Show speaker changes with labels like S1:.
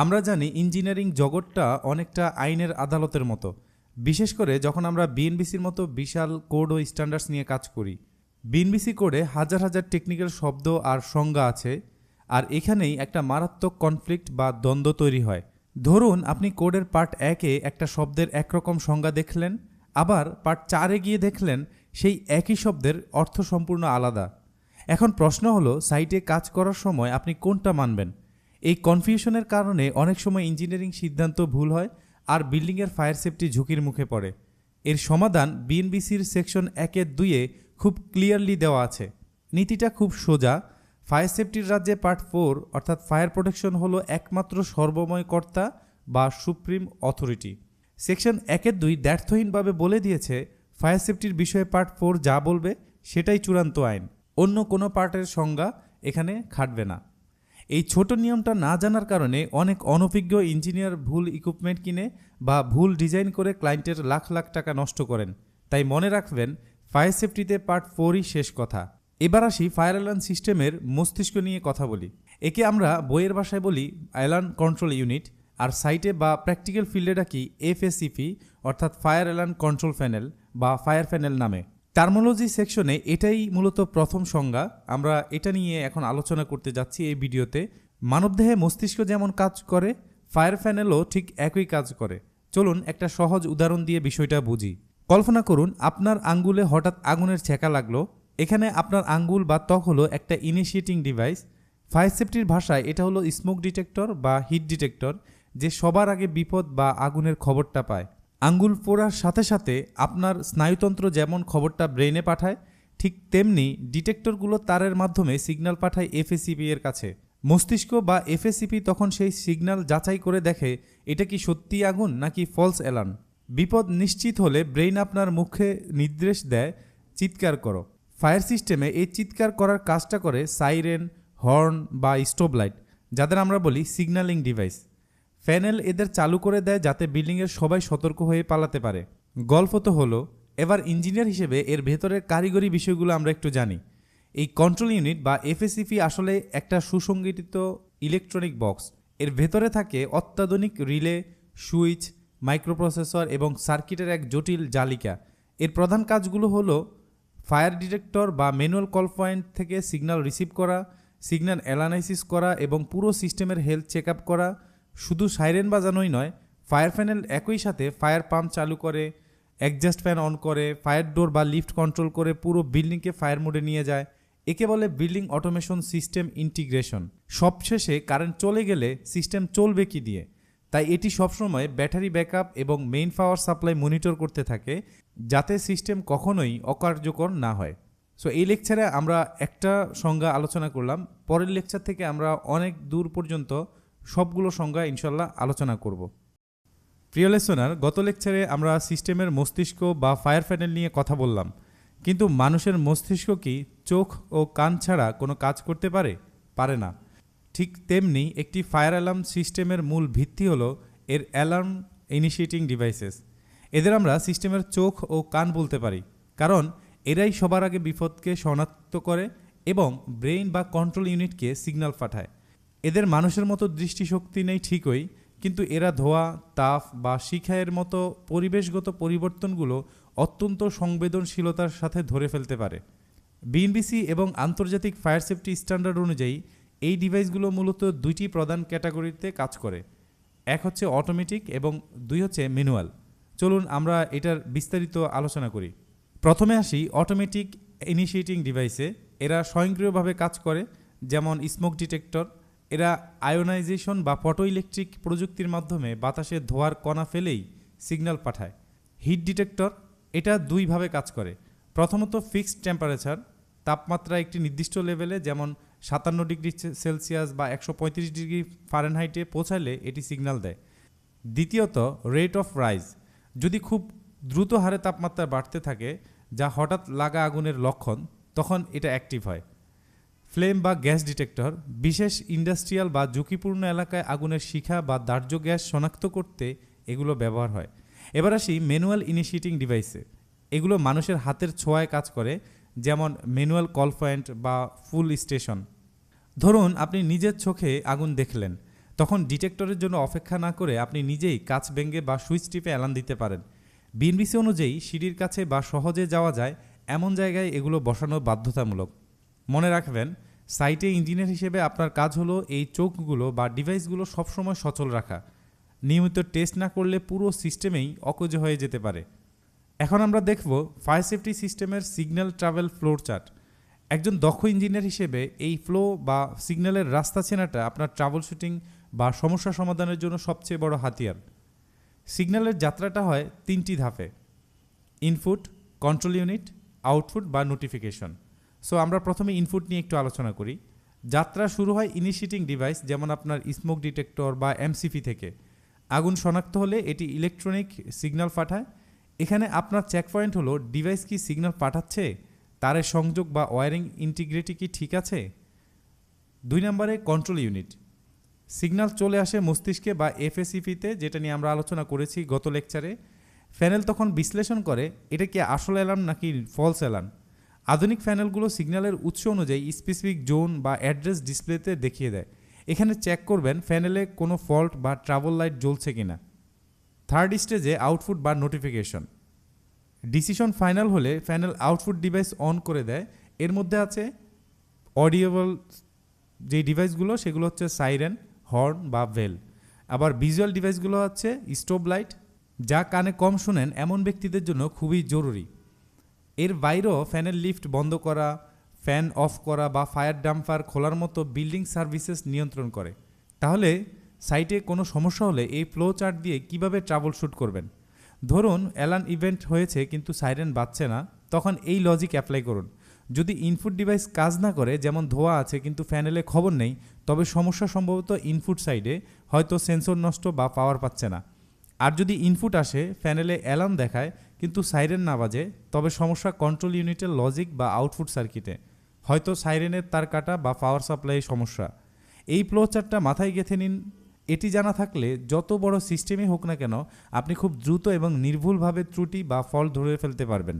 S1: আমরা জানি ইঞ্জিনিয়ারিং জগৎটা অনেকটা আইনের আদালতের মতো, বিশেষ করে যখন আমরা বিএনবিসির মতো বিশাল কোড ও স্ট্যান্ডার্ডস নিয়ে কাজ করি। বিএনবিসি কোডে হাজার হাজার টেকনিক্যাল শব্দ আর সংজ্ঞা আছে, আর এখানেই একটা মারাত্মক কনফ্লিক্ট বা দ্বন্দ্ব তৈরি হয়। ধরুন আপনি কোডের পার্ট 1-এ একটা শব্দের একরকম সংজ্ঞা দেখলেন, আবার পার্ট 4-এ গিয়ে দেখলেন সেই একই শব্দের অর্থ সম্পূর্ণ আলাদা। এখন প্রশ্ন হলো, সাইটে কাজ করার সময় আপনি কোনটা মানবেন? এই কনফিউশনের কারণে অনেক সময় ইঞ্জিনিয়ারিং সিদ্ধান্ত ভুল হয় আর বিল্ডিংয়ের ফায়ার সেফটি ঝুঁকির মুখে পড়ে। এর সমাধান বিএনবিসির সেকশন 1-2-এ খুব ক্লিয়ারলি দেওয়া আছে। নীতিটা খুব সোজা। ফায়ার সেফটির রাজ্যে পার্ট 4 অর্থাৎ ফায়ার প্রোটেকশন হলো একমাত্র সর্বময় কর্তা বা সুপ্রিম অথরিটি। সেকশন 1-2 দ্ব্যর্থহীনভাবে বলে দিয়েছে ফায়ার সেফটির বিষয়ে পার্ট 4 যা বলবে সেটাই চূড়ান্ত আইন, অন্য কোনো পার্টের সংজ্ঞা এখানে খাটবে না। এই ছোট নিয়মটা না জানার কারণে অনেক অনভিজ্ঞ ইঞ্জিনিয়ার ভুল ইকুইপমেন্ট কিনে বা ভুল ডিজাইন করে ক্লায়েন্টের লাখ লাখ টাকা নষ্ট করেন। তাই মনে রাখবেন, ফায়ার সেফটিতে পার্ট 4ই শেষ কথা। এবার আসি ফায়ার অ্যালার্ম সিস্টেমের মস্তিষ্ক নিয়ে কথা বলি। একে আমরা বইয়ের ভাষায় বলি অ্যালার্ম কন্ট্রোল ইউনিট, আর সাইটে বা প্র্যাকটিক্যাল ফিল্ডে ডাকি এফএসিপি অর্থাৎ ফায়ার অ্যালার্ম কন্ট্রোল প্যানেল বা ফায়ার প্যানেল নামে। টার্মোলজি সেকশনে এটাই মূলত প্রথম সংজ্ঞা। আমরা এটা নিয়ে এখন আলোচনা করতে যাচ্ছি এই ভিডিওতে। মানবদেহে মস্তিষ্ক যেমন কাজ করে, ফায়ার প্যানেলও ঠিক একই কাজ করে। চলুন একটা সহজ উদাহরণ দিয়ে বিষয়টা বুঝি। কল্পনা করুন আপনার আঙ্গুলে হঠাৎ আগুনের ছ্যাঁকা লাগলো। এখানে আপনার আঙ্গুল বা ত্বক হলো একটা ইনিশিয়েটিং ডিভাইস। ফায়ার সেফটির ভাষায় এটা হলো স্মোক ডিটেক্টর বা হিট ডিটেক্টর, যে সবার আগে বিপদ বা আগুনের খবরটা পায়। আঙ্গুল পোড়ার সাথে সাথে আপনার স্নায়ুতন্ত্র যেমন খবরটা ব্রেনে পাঠায়, ঠিক তেমনি ডিটেক্টরগুলো তারের মাধ্যমে সিগন্যাল পাঠায় এফএসিপি এর কাছে। মস্তিষ্ক বা এফএসিপি তখন সেই সিগন্যাল যাচাই করে দেখে এটা কি সত্যি আগুন নাকি ফলস অ্যালার্ম। বিপদ নিশ্চিত হলে ব্রেইন আপনার মুখে নির্দেশ দেয় চিৎকার করো। ফায়ার সিস্টেমে এই চিৎকার করার কাজটা করে সাইরেন, হর্ন বা স্টোভ লাইট, যাদের আমরা বলি সিগন্যালিং ডিভাইস। প্যানেল এদের চালু করে দেয় যাতে বিল্ডিংয়ের সবাই সতর্ক হয়ে পালাতে পারে। গল্প তো হলো, এবার ইঞ্জিনিয়ার হিসেবে এর ভেতরের কারিগরি বিষয়গুলো আমরা একটু জানি। এই কন্ট্রোল ইউনিট বা এফএসিপি আসলে একটা সুসংগঠিত ইলেকট্রনিক বক্স। এর ভেতরে থাকে অত্যাধুনিক রিলে, সুইচ, মাইক্রোপ্রসেসর এবং সার্কিটের এক জটিল জালিকা। এর প্রধান কাজগুলো হলো ফায়ার ডিটেক্টর বা ম্যানুয়াল কল পয়েন্ট থেকে সিগন্যাল রিসিভ করা, সিগন্যাল অ্যানালাইসিস করা এবং পুরো সিস্টেমের হেলথ চেক আপ করা। শুধু সাইরেন বাজানোই নয়, ফায়ার প্যানেল একই সাথে ফায়ার পাম্প চালু করে, এক্সজস্ট ফ্যান অন করে, ফায়ার ডোর বা লিফট কন্ট্রোল করে পুরো বিল্ডিংকে ফায়ার মোডে নিয়ে যায়। একে বলে বিল্ডিং অটোমেশন সিস্টেম ইন্টিগ্রেশন। সবশেষে কারেন্ট চলে গেলে সিস্টেম চলবে কি দিয়ে, তাই এটি সবসময় ব্যাটারি ব্যাকআপ এবং মেইন পাওয়ার সাপ্লাই মনিটর করতে থাকে, যাতে সিস্টেম কখনোই অকার্যকর না হয়। সো এই লেকচারে আমরা একটা সংজ্ঞা আলোচনা করলাম। পরের লেকচার থেকে আমরা অনেক দূর পর্যন্ত সবগুলো সংজ্ঞা ইনশাল্লাহ আলোচনা করব। প্রিয় লিসনার, গত লেকচারে আমরা সিস্টেমের মস্তিষ্ক বা ফায়ার প্যানেল নিয়ে কথা বললাম, কিন্তু মানুষের মস্তিষ্ক কি চোখ ও কান ছাড়া কোনো কাজ করতে পারে? পারে না। ঠিক তেমনি একটি ফায়ার অ্যালার্ম সিস্টেমের মূল ভিত্তি হলো এর অ্যালার্ম ইনিশিয়েটিং ডিভাইসেস। এদের আমরা সিস্টেমের চোখ ও কান বলতে পারি, কারণ এরাই সবার আগে বিপদকে শনাক্ত করে এবং ব্রেইন বা কন্ট্রোল ইউনিটকে সিগন্যাল পাঠায়। এদের মানুষের মতো দৃষ্টিশক্তি নেই ঠিকই, কিন্তু এরা ধোঁয়া, তাপ বা শিখায়ের মতো পরিবেশগত পরিবর্তনগুলো অত্যন্ত সংবেদনশীলতার সাথে ধরে ফেলতে পারে। বিএনবিসি এবং আন্তর্জাতিক ফায়ার সেফটি স্ট্যান্ডার্ড অনুযায়ী এই ডিভাইসগুলো মূলত দুইটি প্রধান ক্যাটাগরিতে কাজ করে। এক হচ্ছে অটোমেটিক এবং দুই হচ্ছে ম্যানুয়াল। চলুন আমরা এটার বিস্তারিত আলোচনা করি। প্রথমে আসি অটোমেটিক ইনিশিয়েটিং ডিভাইসে। এরা স্বয়ংক্রিয়ভাবে কাজ করে, যেমন স্মোক ডিটেক্টর। এরা আয়োনাইজেশন বা ফটো ইলেকট্রিক প্রযুক্তির মাধ্যমে বাতাসে ধোঁয়ার কণা ফেলেই সিগন্যাল পাঠায়। হিট ডিটেক্টর এটা দুইভাবে কাজ করে। প্রথমত ফিক্সড টেম্পারেচার, তাপমাত্রা একটি নির্দিষ্ট লেভেলে যেমন 57 ডিগ্রি সেলসিয়াস বা 135 ডিগ্রি ফারেনহাইটে পৌঁছালে এটি সিগন্যাল দেয়। দ্বিতীয়ত রেট অফ রাইজ, যদি খুব দ্রুত হারে তাপমাত্রা বাড়তে থাকে, যা হঠাৎ লাগা আগুনের লক্ষণ, তখন এটা অ্যাক্টিভ হয়। ফ্লেম বা গ্যাস ডিটেক্টর, বিশেষ ইন্ডাস্ট্রিয়াল বা ঝুঁকিপূর্ণ এলাকায় আগুনের শিখা বা দাহ্য গ্যাস শনাক্ত করতে এগুলো ব্যবহার হয়। এবার আসি ম্যানুয়াল ইনিশিয়েটিং ডিভাইসে। এগুলো মানুষের হাতের ছোঁয়ায় কাজ করে, যেমন ম্যানুয়াল কল পয়েন্ট বা ফুল স্টেশন। ধরুন আপনি নিজের চোখে আগুন দেখলেন, তখন ডিটেক্টরের জন্য অপেক্ষা না করে আপনি নিজেই কাচ ভেঙে বা সুইচ টিপে অ্যালার্ম দিতে পারেন। বিএনবিসি অনুযায়ী সিঁড়ির কাছে বা সহজে যাওয়া যায় এমন জায়গায় এগুলো বসানো বাধ্যতামূলক। মনে রাখবেন, সাইটে ইঞ্জিনিয়ার হিসেবে আপনার কাজ হলো এই চোখগুলো বা ডিভাইসগুলো সবসময় সচল রাখা। নিয়মিত টেস্ট না করলে পুরো সিস্টেমেই অকেজো হয়ে যেতে পারে। এখন আমরা দেখব ফায়ার সেফটি সিস্টেমের সিগন্যাল ট্রাভেল ফ্লোর চার্ট। একজন দক্ষ ইঞ্জিনিয়ার হিসেবে এই ফ্লো বা সিগন্যালের রাস্তা চেনাটা আপনার ট্রাভেল শুটিং বা সমস্যা সমাধানের জন্য সবচেয়ে বড় হাতিয়ার। সিগন্যালের যাত্রাটা হয় 3টি ধাপে: ইনপুট, কন্ট্রোল ইউনিট, আউটপুট বা নোটিফিকেশন। সো আমরা প্রথমে ইনপুট নিয়ে একটু আলোচনা করি। যাত্রা শুরু হয় ইনিশিয়েটিং ডিভাইস, যেমন আপনার স্মোক ডিটেক্টর বা এমসিপি থেকে। আগুন শনাক্ত হলে এটি ইলেকট্রনিক সিগন্যাল পাঠায়। এখানে আপনার চেক পয়েন্ট হলো ডিভাইস কি সিগন্যাল পাঠাচ্ছে, তারের সংযোগ বা ওয়্যারিং ইন্টিগ্রিটি কি ঠিক আছে। 2 নম্বরে কন্ট্রোল ইউনিট। সিগন্যাল চলে আসে মস্তিষ্কে বা এফএসিপিতে, যেটা নিয়ে আমরা আলোচনা করেছি গত লেকচারে। প্যানেল তখন বিশ্লেষণ করে এটা কি আসল অ্যালার্ম নাকি ফলস অ্যালার্ম। আধুনিক প্যানেলগুলো সিগন্যালের উৎস অনুযায়ী স্পেসিফিক জোন বা অ্যাড্রেস ডিসপ্লেতে দেখিয়ে দেয়। এখানে চেক করবেন প্যানেলে কোনো ফল্ট বা ট্রাবল লাইট জ্বলছে কিনা। 3rd স্টেজে আউটপুট বা নোটিফিকেশন। ডিসিশন ফাইনাল হলে প্যানেল আউটপুট ডিভাইস অন করে দেয়। এর মধ্যে আছে অডিওবল যে ডিভাইসগুলো, সেগুলো হচ্ছে সাইরেন, হর্ন বা বেল। আবার ভিজুয়াল ডিভাইসগুলো হচ্ছে স্টোভ লাইট, যা কানে কম শোনেন এমন ব্যক্তিদের জন্য খুবই জরুরি। এর বাইরেও ফ্যানের লিফট বন্ধ করা, ফ্যান অফ করা বা ফায়ার ডাম্পার খোলার মতো বিল্ডিং সার্ভিসেস নিয়ন্ত্রণ করে। তাহলে সাইটে কোনো সমস্যা হলে এই ফ্লো চার্ট দিয়ে কিভাবে ট্রাবল শুট করবেন। ধরুন অ্যালার্ম ইভেন্ট হয়েছে কিন্তু সাইরেন বাজছে না, তখন এই লজিক অ্যাপ্লাই করুন। যদি ইনপুট ডিভাইস কাজ না করে, যেমন ধোয়া আছে কিন্তু প্যানেলে খবর নেই, তবে সমস্যা সম্ভবত ইনপুট সাইডে, হয়তো সেন্সর নষ্ট বা পাওয়ার পাচ্ছে না। আর যদি ইনপুট আসে, প্যানেলে অ্যালার্ম দেখায় কিন্তু সাইরেন না বাজে, তবে সমস্যা কন্ট্রোল ইউনিটের লজিক বা আউটপুট সার্কিটে, হয়তো সাইরেনের তার কাটা বা পাওয়ার সাপ্লাই সমস্যা। এই ফ্লো চার্টটা মাথায় গেঁথে নিন। এটি জানা থাকলে যত বড় সিস্টেমই হোক না কেন, আপনি খুব দ্রুত এবং নির্ভুলভাবে ত্রুটি বা ফল্ট ধরে ফেলতে পারবেন।